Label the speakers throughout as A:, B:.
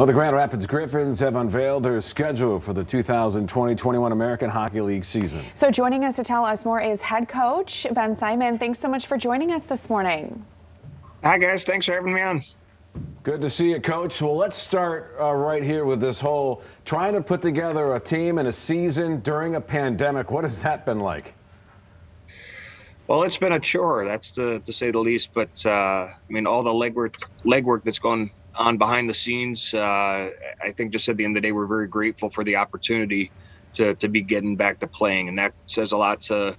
A: Well, the Grand Rapids Griffins have unveiled their schedule for the 2020-21 American Hockey League season.
B: So joining us to tell us more is head coach Ben Simon. Thanks so much for joining us this morning.
C: Hi, guys. Thanks for having me on.
A: Good to see you, Coach. Well, let's start right here with this whole trying to put together a team and a season during a pandemic. What has that been like?
C: Well, it's been a chore, that's to say the least. But I mean, all the legwork that's gone on behind the scenes. I think just at the end of the day, we're very grateful for the opportunity to be getting back to playing, and that says a lot to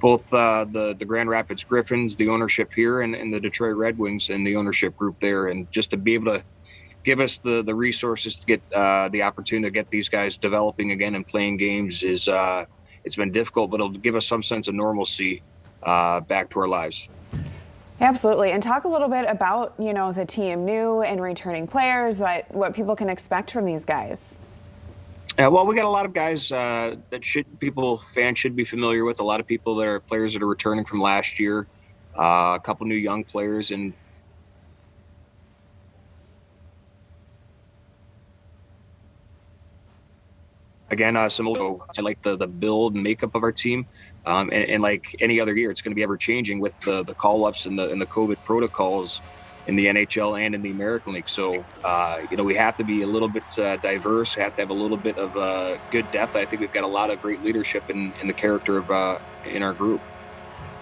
C: both the Grand Rapids Griffins, the ownership here, and the Detroit Red Wings and the ownership group there, and just to be able to give us the resources to get the opportunity to get these guys developing again and playing games is it's been difficult, but it'll give us some sense of normalcy back to our lives.
B: Absolutely. And talk a little bit about, the team, new and returning players, what people can expect from these guys.
C: Well, we got a lot of guys that fans should be familiar with. A lot of people that are players that are returning from last year. A couple new young players, and again, I like the build and makeup of our team. And like any other year, it's going to be ever changing with the call-ups and the COVID protocols in the NHL and in the American League. So, we have to be a little bit diverse. We have to have a little bit of good depth. I think we've got a lot of great leadership in the character of in our group.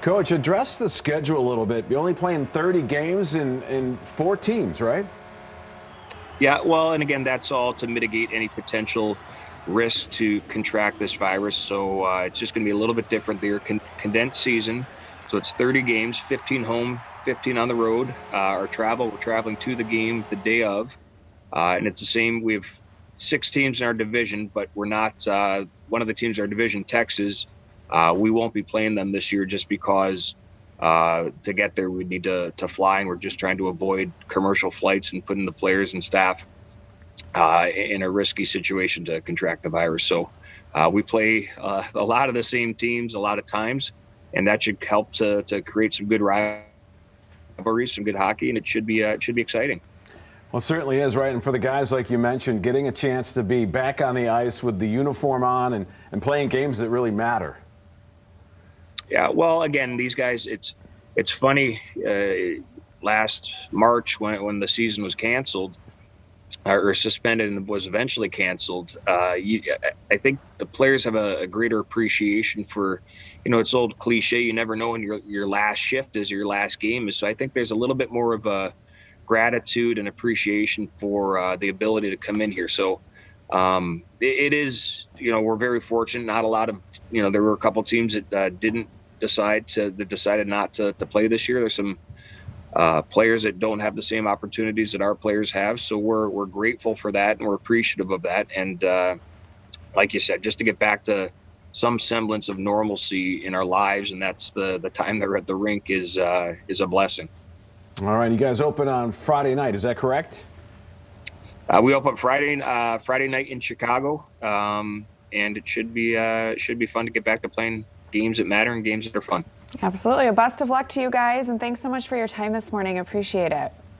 A: Coach, address the schedule a little bit. You're only playing 30 games in 4 teams, right?
C: Yeah, well, and again, that's all to mitigate any potential risk to contract this virus. So it's just going to be a little bit different there. Condensed season. So it's 30 games, 15 home, 15 on the road. We're traveling to the game the day of. And it's the same. We have 6 teams in our division, but we're not one of the teams in our division, Texas. We won't be playing them this year just because to get there we need to fly, and we're just trying to avoid commercial flights and putting the players and staff in a risky situation to contract the virus. So we play a lot of the same teams a lot of times, and that should help to create some good rivalries, some good hockey, and it should be exciting.
A: Well, it certainly is, right? And for the guys, like you mentioned, getting a chance to be back on the ice with the uniform on and playing games that really matter.
C: Yeah, well, again, these guys, it's funny. Last March when the season was canceled, or suspended and was eventually canceled, I think the players have a greater appreciation for, it's old cliche, you never know when your last shift is, your last game is. So I think there's a little bit more of a gratitude and appreciation for the ability to come in here. So it is, we're very fortunate. Not a lot of, there were a couple teams that decided not to play this year. There's some players that don't have the same opportunities that our players have. So we're grateful for that, and we're appreciative of that. And like you said, just to get back to some semblance of normalcy in our lives, and that's the time they're at the rink is a blessing.
A: All right, you guys open on Friday night, is that correct?
C: We open Friday night in Chicago, and it should be fun to get back to playing games that matter and games that are fun.
B: Absolutely. Best of luck to you guys, and thanks so much for your time this morning. Appreciate it.